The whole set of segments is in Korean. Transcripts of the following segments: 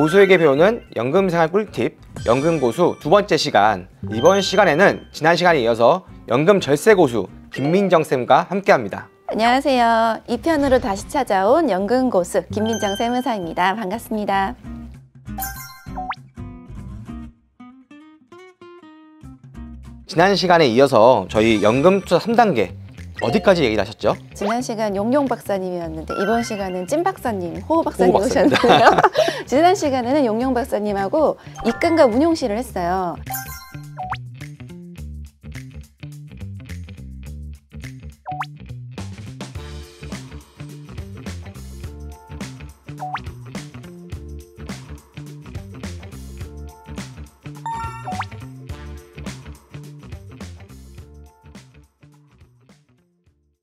고수에게 배우는 연금생활 꿀팁 연금고수 두 번째 시간. 이번 시간에는 지난 시간에 이어서 연금 절세 고수 김민정 쌤과 함께합니다. 안녕하세요. 2편으로 다시 찾아온 연금고수 김민정 세무사입니다. 반갑습니다. 지난 시간에 이어서 저희 연금투자 3단계 어디까지 얘기를 하셨죠? 지난 시간 용용 박사님이었는데 이번 시간은 찐 박사님, 호호 박사님 호호 박사입니다. 오셨는데요. 지난 시간에는 용용 박사님하고 입금과 운용실을 했어요.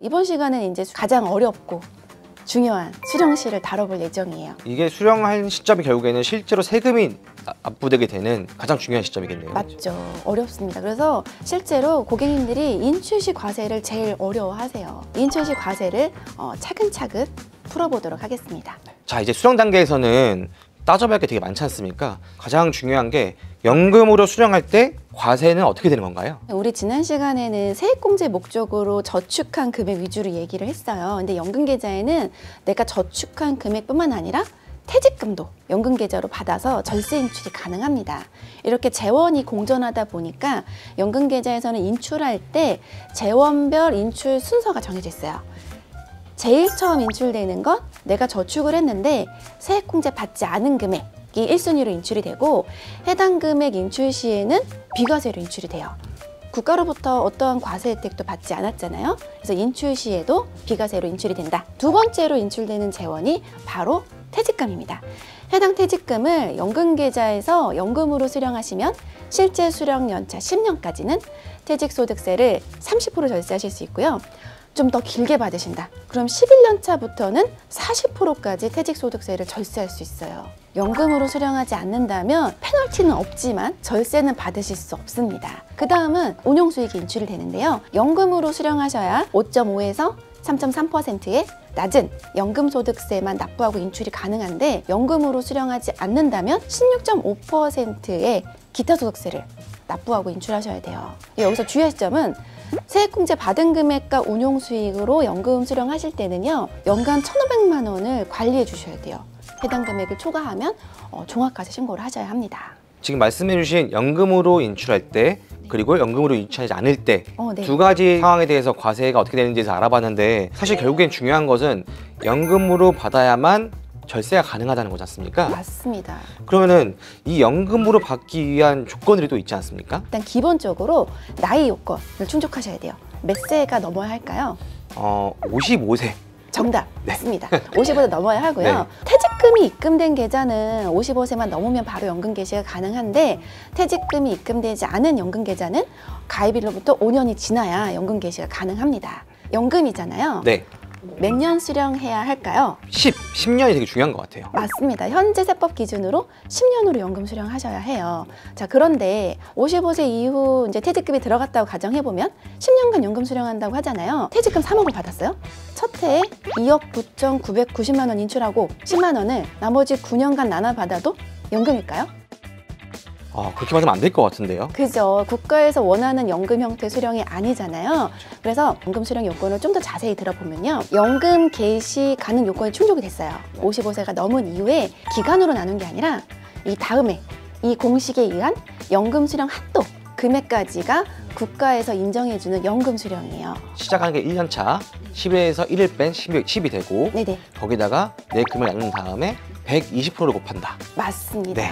이번 시간은 이제 가장 어렵고 중요한 수령실을 다뤄볼 예정이에요. 이게 수령할 시점이 결국에는 실제로 세금이 납부되게 되는 가장 중요한 시점이겠네요. 맞죠. 어렵습니다. 그래서 실제로 고객님들이 인출시 과세를 제일 어려워하세요. 인출시 과세를 차근차근 풀어보도록 하겠습니다. 자, 이제 수령 단계에서는 따져봐야 할 게 되게 많지 않습니까? 가장 중요한 게 연금으로 수령할 때 과세는 어떻게 되는 건가요? 우리 지난 시간에는 세액공제 목적으로 저축한 금액 위주로 얘기를 했어요. 근데 연금계좌에는 내가 저축한 금액뿐만 아니라 퇴직금도 연금계좌로 받아서 절세 인출이 가능합니다. 이렇게 재원이 공존하다 보니까 연금계좌에서는 인출할 때 재원별 인출 순서가 정해져 있어요. 제일 처음 인출되는 건 내가 저축을 했는데 세액공제 받지 않은 금액이 1순위로 인출이 되고, 해당 금액 인출 시에는 비과세로 인출이 돼요. 국가로부터 어떠한 과세 혜택도 받지 않았잖아요. 그래서 인출 시에도 비과세로 인출이 된다. 두 번째로 인출되는 재원이 바로 퇴직금입니다. 해당 퇴직금을 연금계좌에서 연금으로 수령하시면 실제 수령 연차 10년까지는 퇴직소득세를 30% 절세하실 수 있고요. 좀 더 길게 받으신다. 그럼 11년 차부터는 40%까지 퇴직소득세를 절세할 수 있어요. 연금으로 수령하지 않는다면 페널티는 없지만 절세는 받으실 수 없습니다. 그 다음은 운용수익이 인출이 되는데요. 연금으로 수령하셔야 5.5에서 3.3%의 낮은 연금소득세만 납부하고 인출이 가능한데, 연금으로 수령하지 않는다면 16.5%의 기타소득세를 납부하고 인출하셔야 돼요. 여기서 주의할 점은 세액공제 받은 금액과 운용수익으로 연금 수령하실 때는요, 연간 1,500만 원을 관리해 주셔야 돼요. 해당 금액을 초과하면 종합과세 신고를 하셔야 합니다. 지금 말씀해 주신 연금으로 인출할 때 그리고 연금으로 인출하지 않을 때 네. 두 가지 상황에 대해서 과세가 어떻게 되는지에서 알아봤는데, 사실 결국엔 중요한 것은 연금으로 받아야만 절세가 가능하다는 거지 않습니까? 맞습니다. 그러면은 이 연금으로 받기 위한 조건들이 또 있지 않습니까? 일단 기본적으로 나이 요건을 충족하셔야 돼요. 몇 세가 넘어야 할까요? 55세. 정답. 네. 맞습니다. 50보다 넘어야 하고요. 네. 퇴직금이 입금된 계좌는 55세만 넘으면 바로 연금 개시가 가능한데, 퇴직금이 입금되지 않은 연금 계좌는 가입일로부터 5년이 지나야 연금 개시가 가능합니다. 연금이잖아요. 네. 몇 년 수령해야 할까요? 10년이 되게 중요한 것 같아요. 맞습니다. 현재 세법 기준으로 10년으로 연금 수령하셔야 해요. 자, 그런데 55세 이후 이제 퇴직금이 들어갔다고 가정해보면 10년간 연금 수령한다고 하잖아요. 퇴직금 3억을 받았어요. 첫 해에 2억 9,990만 원 인출하고 10만 원을 나머지 9년간 나눠 받아도 연금일까요? 그렇게 받으면 안 될 것 같은데요? 그죠. 국가에서 원하는 연금 형태 수령이 아니잖아요. 그래서 연금 수령 요건을 좀 더 자세히 들어보면요, 연금 개시 가능 요건이 충족이 됐어요. 55세가 넘은 이후에 기간으로 나눈 게 아니라 이 다음에 이 공식에 의한 연금 수령 한도 금액까지가 국가에서 인정해주는 연금 수령이에요. 시작하는 게 1년 차 11에서 1을 뺀 10이 되고, 네네. 거기다가 내 금액을 나눈 다음에 120%를 곱한다. 맞습니다. 네.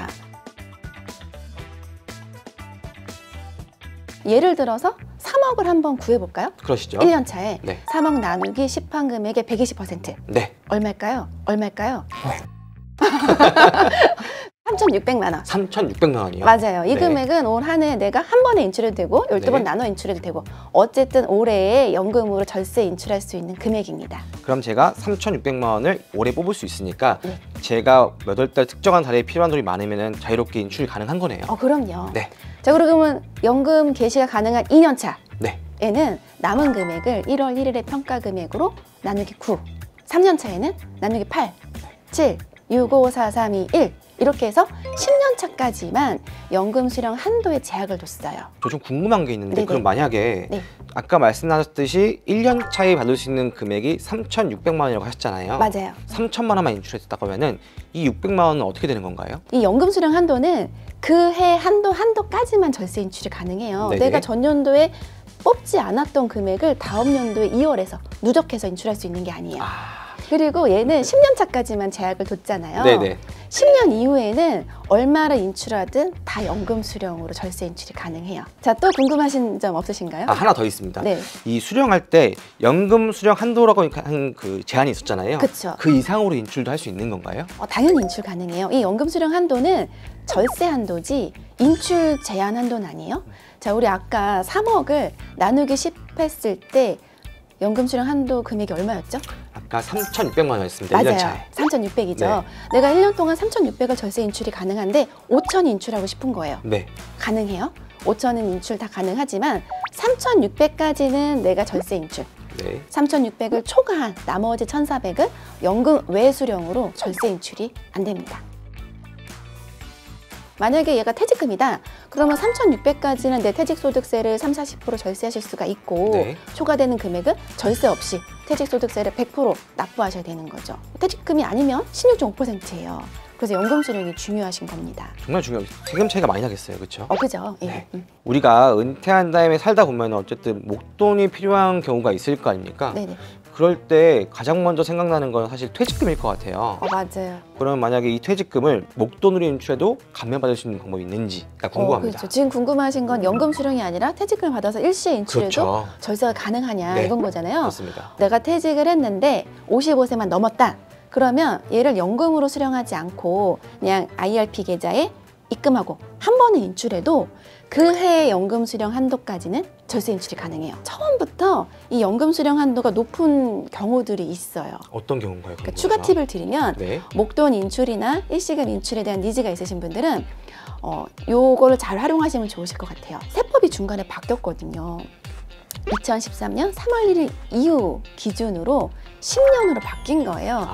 예를 들어서 3억을 한번 구해볼까요? 그러시죠? 1년 차에 네. 3억 나누기 시판 금액의 120%. 네. 얼마일까요? 얼마일까요? 3,600만 원. 3,600만 원이요? 맞아요. 이 네. 금액은 올 한 해 내가 한 번에 인출해도 되고 12번 네. 나눠 인출해도 되고, 어쨌든 올해에 연금으로 절세 인출할 수 있는 금액입니다. 그럼 제가 3,600만 원을 올해 뽑을 수 있으니까 네. 제가 몇 월 달 특정한 달에 필요한 돈이 많으면 자유롭게 인출이 가능한 거네요. 그럼요. 네. 자, 그러면 연금 개시가 가능한 2년 차. 네. 에는 남은 금액을 1월 1일의 평가 금액으로 나누기 9, 3년 차에는 나누기 8, 7, 6, 5, 4, 3, 2, 1 이렇게 해서 10년 차까지만 연금 수령 한도에 제약을 뒀어요. 저 좀 궁금한 게 있는데 네네. 그럼 만약에 네. 아까 말씀하셨듯이 1년 차에 받을 수 있는 금액이 3,600만 원이라고 하셨잖아요. 맞아요. 3천만 원만 인출했다고 하면은 이 600만 원은 어떻게 되는 건가요? 이 연금 수령 한도는 그 해 한도까지만 절세 인출이 가능해요. 네네. 내가 전년도에 뽑지 않았던 금액을 다음 연도에 2월에서 누적해서 인출할 수 있는 게 아니에요. 그리고 얘는 10년 차까지만 제약을 뒀잖아요. 네네. 10년 이후에는 얼마를 인출하든 다 연금 수령으로 절세 인출이 가능해요. 자, 또 궁금하신 점 없으신가요? 하나 더 있습니다. 네. 이 수령할 때 연금 수령 한도라고 한 그 제한이 있었잖아요. 그쵸. 그 이상으로 인출도 할 수 있는 건가요? 당연히 인출 가능해요. 이 연금 수령 한도는 절세 한도지 인출 제한 한도는 아니에요. 자, 우리 아까 3억을 나누기 10 했을 때 연금 수령 한도 금액이 얼마였죠? 아까 3,600만 원이었습니다. 맞아요. 1년 차에. 3,600이죠. 네. 내가 1년 동안 3,600을 절세 인출이 가능한데 5,000 인출하고 싶은 거예요. 네. 가능해요. 5,000은 인출 다 가능하지만 3,600까지는 내가 절세 인출. 네. 3,600을 초과한 나머지 1,400은 연금 외수령으로 절세 인출이 안 됩니다. 만약에 얘가 퇴직금이다. 그러면 3,600까지는 내 퇴직소득세를 30~40% 절세하실 수가 있고 네. 초과되는 금액은 절세 없이 퇴직소득세를 100% 납부하셔야 되는 거죠. 퇴직금이 아니면 16.5%예요. 그래서 연금 수령이 중요하신 겁니다. 정말 중요해요. 세금 차이가 많이 나겠어요. 그렇죠? 그죠? 예. 네. 우리가 은퇴한 다음에 살다 보면 어쨌든 목돈이 필요한 경우가 있을 거 아닙니까? 네네. 그럴 때 가장 먼저 생각나는 건 사실 퇴직금일 것 같아요. 맞아요. 그러면 만약에 이 퇴직금을 목돈으로 인출해도 감면받을 수 있는 방법이 있는지가 궁금합니다. 그렇죠. 지금 궁금하신 건 연금 수령이 아니라 퇴직금을 받아서 일시에 인출해도 그렇죠. 절세가 가능하냐 네. 이건 거잖아요. 그렇습니다. 내가 퇴직을 했는데 55세만 넘었다. 그러면 얘를 연금으로 수령하지 않고 그냥 IRP 계좌에 입금하고 한 번에 인출해도 그 해의 연금 수령 한도까지는 절세 인출이 가능해요. 처음부터 이 연금 수령 한도가 높은 경우들이 있어요. 어떤 경우인가요? 그러니까 추가 팁을 드리면 네. 목돈 인출이나 일시금 인출에 대한 니즈가 있으신 분들은 요거를 잘 활용하시면 좋으실 것 같아요. 세법이 중간에 바뀌었거든요. 2013년 3월 1일 이후 기준으로 10년으로 바뀐 거예요.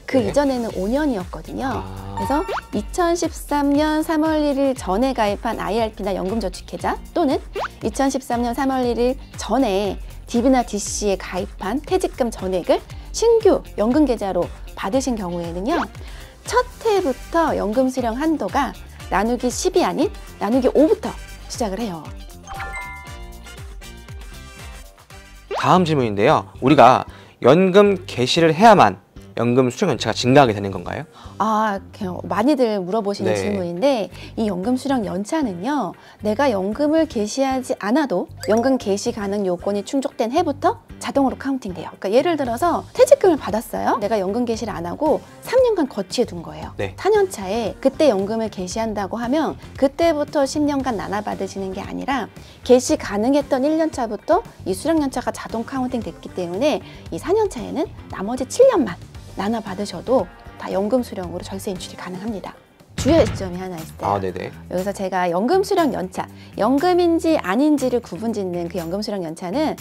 그 네. 이전에는 5년이었거든요. 그래서 2013년 3월 1일 전에 가입한 IRP나 연금저축계좌 또는 2013년 3월 1일 전에 DB나 DC에 가입한 퇴직금 전액을 신규 연금계좌로 받으신 경우에는요. 첫 해부터 연금 수령 한도가 나누기 10이 아닌 나누기 5부터 시작을 해요. 다음 질문인데요. 우리가 연금 개시를 해야만 연금 수령 연차가 증가하게 되는 건가요? 그냥 많이들 물어보시는 네. 질문인데 이 연금 수령 연차는요. 내가 연금을 개시하지 않아도 연금 개시 가능 요건이 충족된 해부터 자동으로 카운팅 돼요. 그러니까 예를 들어서 퇴직금을 받았어요. 내가 연금 개시를 안 하고 3년간 거치해 둔 거예요. 네. 4년 차에 그때 연금을 개시한다고 하면 그때부터 10년간 나눠 받으시는 게 아니라 개시 가능했던 1년 차부터 이 수령 연차가 자동 카운팅 됐기 때문에 이 4년 차에는 나머지 7년만 나눠 받으셔도 다 연금 수령으로 절세 인출이 가능합니다. 주의할 점이 하나 있어요. 네네. 여기서 제가 연금 수령 연차, 연금인지 아닌지를 구분짓는 그 연금 수령 연차는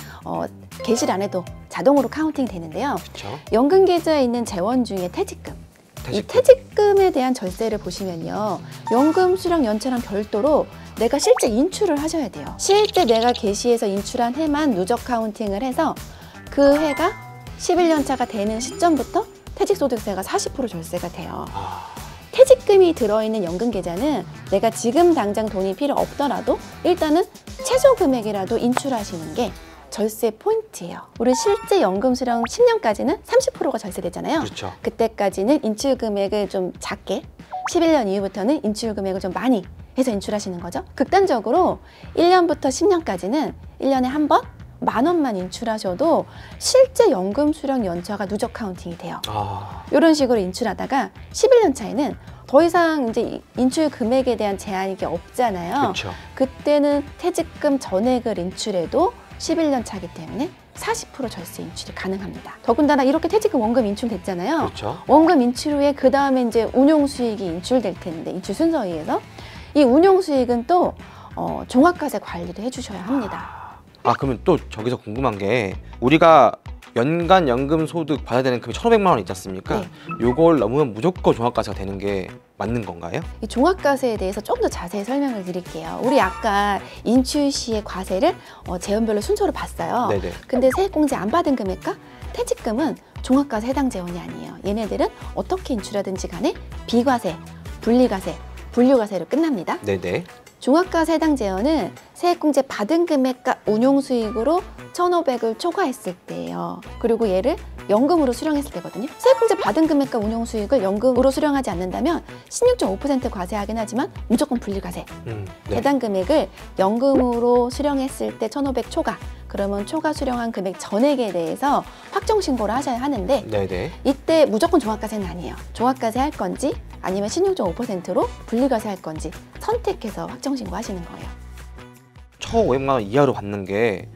개시를 안 해도 자동으로 카운팅 되는데요. 그렇죠. 연금 계좌에 있는 재원 중에 퇴직금. 이 퇴직금에 대한 절세를 보시면요. 연금 수령 연차랑 별도로 내가 실제 인출을 하셔야 돼요. 실제 내가 개시해서 인출한 해만 누적 카운팅을 해서 그 해가 11년 차가 되는 시점부터 퇴직소득세가 40% 절세가 돼요. 퇴직금이 들어있는 연금 계좌는 내가 지금 당장 돈이 필요 없더라도 일단은 최소 금액이라도 인출하시는 게 절세 포인트예요. 우리 실제 연금 수령 10년까지는 30%가 절세되잖아요. 그렇죠. 그때까지는 인출 금액을 좀 작게, 11년 이후부터는 인출 금액을 좀 많이 해서 인출하시는 거죠. 극단적으로 1년부터 10년까지는 1년에 한 번 10,000원만 인출하셔도 실제 연금 수령 연차가 누적 카운팅이 돼요. 이런 식으로 인출하다가 11년 차에는 더 이상 이제 인출 금액에 대한 제한이 없잖아요. 그렇죠. 그때는 퇴직금 전액을 인출해도 11년 차기 때문에 40% 절세 인출이 가능합니다. 더군다나 이렇게 퇴직금 원금 인출됐잖아요. 그렇죠. 원금 인출 후에 그 다음에 이제 운용 수익이 인출될 텐데 인출 순서에 의해서 이 운용 수익은 또 종합과세 관리를 해주셔야 합니다. 그러면 또 저기서 궁금한 게 우리가 연간 연금 소득 받아야 되는 금액 1,500만 원 있지 않습니까? 네. 요걸 넘으면 무조건 종합과세가 되는 게 맞는 건가요? 이 종합과세에 대해서 조금 더 자세히 설명을 드릴게요. 우리 아까 인출 시의 과세를 재원별로 순서로 봤어요. 네네. 근데 세액공제 안 받은 금액과 퇴직금은 종합과세 해당 재원이 아니에요. 얘네들은 어떻게 인출하든지 간에 비과세, 분리과세, 분류과세로 끝납니다. 네네. 종합과세 해당 재원은 세액공제 받은 금액과 운용수익으로 1,500을 초과했을 때예요. 그리고 얘를 연금으로 수령했을 때거든요. 세액공제 받은 금액과 운용수익을 연금으로 수령하지 않는다면 16.5% 과세하긴 하지만 무조건 분리과세. 네. 해당 금액을 연금으로 수령했을 때 1,500 초과. 그러면 초과 수령한 금액 전액에 대해서 확정 신고를 하셔야 하는데 네네. 이때 무조건 종합과세는 아니에요. 종합과세 할 건지 아니면 16.5%로 분리과세 할 건지 선택해서 확정 신고하시는 거예요. 1,500만 원 이하로 받는 게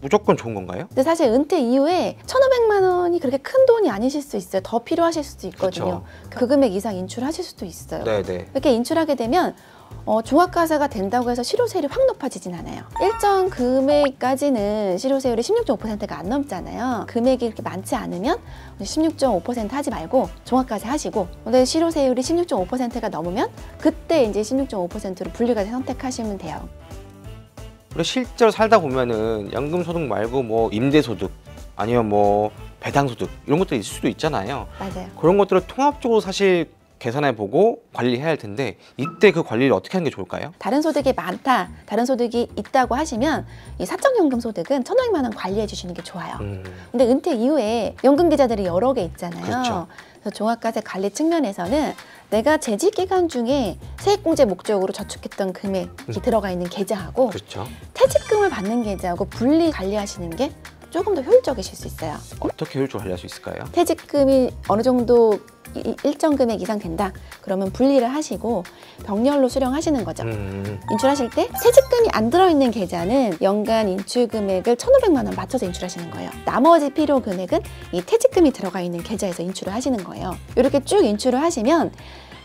무조건 좋은 건가요? 근데 사실 은퇴 이후에 1,500만 원이 그렇게 큰 돈이 아니실 수 있어요. 더 필요하실 수도 있거든요. 그 금액 이상 인출하실 수도 있어요. 네네. 이렇게 인출하게 되면 종합과세가 된다고 해서 실효세율이 확 높아지진 않아요. 일정 금액까지는 실효세율이 16.5%가 안 넘잖아요. 금액이 이렇게 많지 않으면 16.5% 하지 말고 종합과세 하시고, 근데 실효세율이 16.5%가 넘으면 그때 이제 16.5%로 분리과세 선택하시면 돼요. 그리고 실제로 살다 보면은 연금 소득 말고 뭐 임대 소득 아니면 뭐 배당 소득 이런 것들이 있을 수도 있잖아요. 맞아요. 그런 것들을 통합적으로 사실 계산해 보고 관리해야 할 텐데 이때 그 관리를 어떻게 하는 게 좋을까요? 다른 소득이 많다, 다른 소득이 있다고 하시면 이 사적연금 소득은 1,500만 원 관리해 주시는 게 좋아요. 근데 은퇴 이후에 연금 계좌들이 여러 개 있잖아요. 그렇죠. 그래서 종합과세 관리 측면에서는 내가 재직 기간 중에 세액공제 목적으로 저축했던 금액이 들어가 있는 계좌하고 그렇죠. 퇴직금을 받는 계좌하고 분리 관리하시는 게 조금 더 효율적이실 수 있어요. 어떻게 효율적으로 관리할 수 있을까요? 퇴직금이 어느 정도 일정 금액 이상 된다 그러면 분리를 하시고 병렬로 수령하시는 거죠. 인출하실 때 퇴직금이 안 들어있는 계좌는 연간 인출 금액을 1,500만 원 맞춰서 인출하시는 거예요. 나머지 필요 금액은 이 퇴직금이 들어가 있는 계좌에서 인출을 하시는 거예요. 이렇게 쭉 인출을 하시면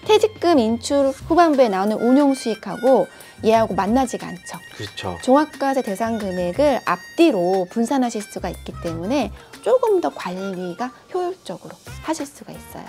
퇴직금 인출 후반부에 나오는 운용수익하고 얘하고 만나지가 않죠. 그렇죠. 종합과세 대상 금액을 앞뒤로 분산하실 수가 있기 때문에 조금 더 관리가 효율적으로 하실 수가 있어요.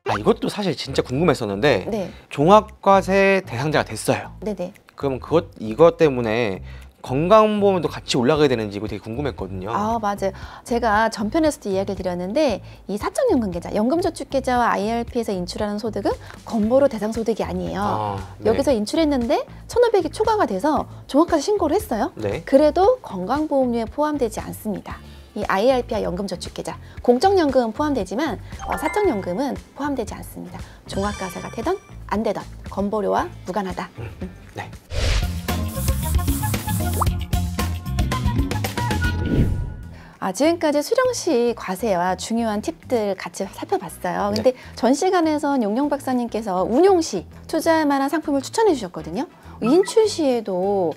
아, 이것도 사실 진짜 궁금했었는데 네, 종합과세 대상자가 됐어요. 네네. 그럼 이것 때문에 건강보험도 같이 올라가게 되는지 이거 되게 궁금했거든요. 아, 맞아요. 제가 전편에서도 이야기를 드렸는데 이 사적연금계좌, 연금저축계좌와 IRP에서 인출하는 소득은 건보료 대상 소득이 아니에요. 네. 여기서 인출했는데 1,500이 초과가 돼서 종합과세 신고를 했어요. 네. 그래도 건강보험료에 포함되지 않습니다. 이 IRP와 연금저축계좌, 공적연금은 포함되지만 사적연금은 포함되지 않습니다. 종합과세가 되던 안 되던 건보료와 무관하다. 네. 지금까지 수령 시 과세와 중요한 팁들 같이 살펴봤어요. 근데 전 시간에선 용용 박사님께서 운용 시 투자할 만한 상품을 추천해 주셨거든요. 인출 시에도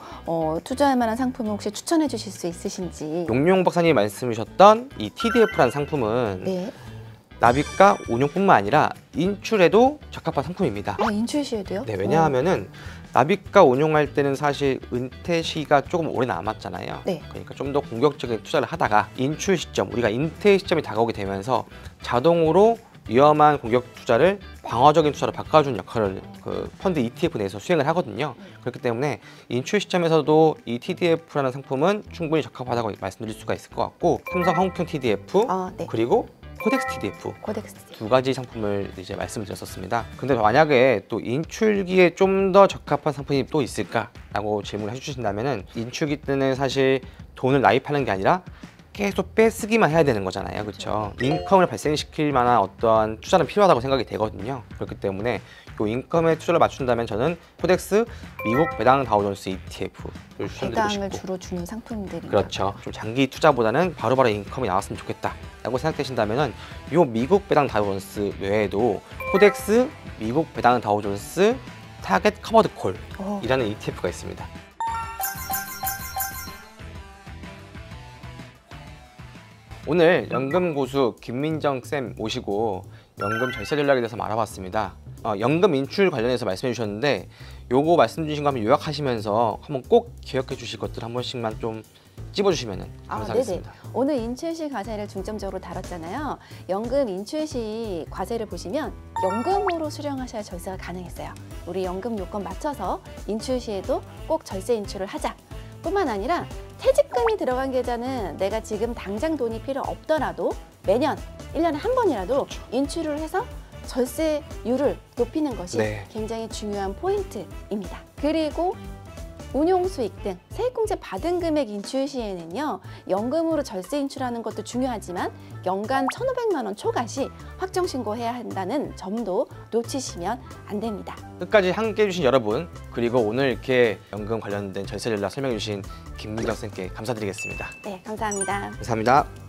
투자할 만한 상품을 혹시 추천해 주실 수 있으신지. 용용 박사님이 말씀해 주셨던 이 TDF라는 상품은 네. 납입과 운용뿐만 아니라 인출에도 적합한 상품입니다. 인출 시에도요? 네, 왜냐하면은 납입과 운용할 때는 사실 은퇴 시기가 조금 오래 남았잖아요. 네. 그러니까 좀 더 공격적인 투자를 하다가 인출 시점, 우리가 인퇴 시점이 다가오게 되면서 자동으로 위험한 공격 투자를 방어적인 투자로 바꿔주는 역할을 그 펀드 ETF 내에서 수행을 하거든요. 그렇기 때문에 인출 시점에서도 이 TDF라는 상품은 충분히 적합하다고 말씀드릴 수가 있을 것 같고, 삼성 한국형 TDF 네. 그리고 코덱스 TDF 코덱스. 두 가지 상품을 이제 말씀드렸었습니다. 근데 만약에 또 인출기에 좀 더 적합한 상품이 또 있을까라고 질문을 해주신다면은 인출기 때는 사실 돈을 납입하는 게 아니라 계속 빼쓰기만 해야 되는 거잖아요, 그렇죠? 인컴을 발생시킬 만한 어떠한 투자는 필요하다고 생각이 되거든요. 그렇기 때문에 이 인컴에 투자를 맞춘다면 저는 코덱스 미국 배당 다우존스 ETF를 추천드리고 싶고, 배당을 주로 주는 상품들이. 그렇죠. 좀 장기 투자보다는 바로바로 인컴이 나왔으면 좋겠다라고 생각되신다면은 이 미국 배당 다우존스 외에도 코덱스 미국 배당 다우존스 타겟 커버드 콜이라는 ETF가 있습니다. 오늘 연금 고수 김민정 쌤 모시고 연금 절세 전략에 대해서 알아봤습니다. 연금 인출 관련해서 말씀해 주셨는데 요거 말씀 주신 거 한번 요약하시면서 한번 꼭 기억해 주실 것들 한 번씩만 좀 찝어주시면 감사하겠습니다. 네네. 오늘 인출 시 과세를 중점적으로 다뤘잖아요. 연금 인출 시 과세를 보시면 연금으로 수령하셔야 절세가 가능했어요. 우리 연금 요건 맞춰서 인출 시에도 꼭 절세 인출을 하자. 뿐만 아니라 퇴직금이 들어간 계좌는 내가 지금 당장 돈이 필요 없더라도 매년 1년에 한 번이라도 인출을 해서 절세율을 높이는 것이 네. 굉장히 중요한 포인트입니다. 그리고 운용수익 등 세액공제 받은 금액 인출 시에는요, 연금으로 절세 인출하는 것도 중요하지만 연간 1,500만 원 초과 시 확정신고해야 한다는 점도 놓치시면 안 됩니다. 끝까지 함께 해주신 여러분, 그리고 오늘 이렇게 연금 관련된 절세 전략 설명해 주신 김민정 쌤께 감사드리겠습니다. 네, 감사합니다. 감사합니다.